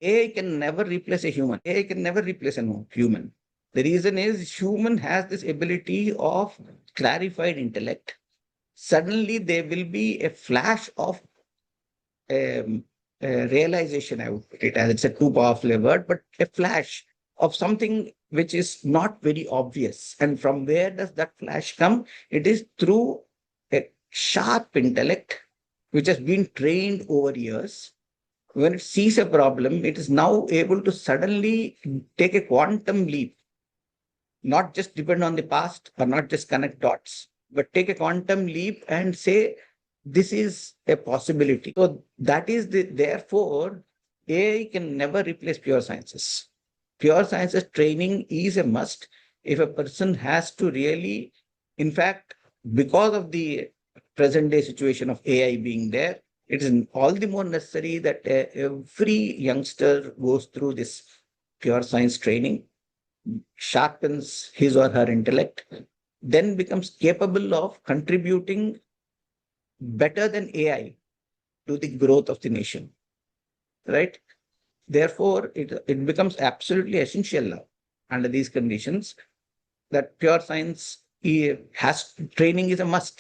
AI can never replace a human. AI can never replace a human. The reason is human has this ability of clarified intellect. Suddenly there will be a flash of um, realization, I would put it as. It's a too powerful a word, but a flash of something which is not very obvious. And from where does that flash come? It is through a sharp intellect which has been trained over years. When it sees a problem, it is now able to suddenly take a quantum leap, not just depend on the past or not just connect dots, but take a quantum leap and say, this is a possibility. So that is therefore, AI can never replace pure sciences. Pure sciences training is a must if a person has to really, in fact, because of the present day situation of AI being there, it is all the more necessary that every youngster goes through this pure science training, sharpens his or her intellect, then becomes capable of contributing better than AI to the growth of the nation, right? Therefore, it becomes absolutely essential now under these conditions that pure science has training is a must.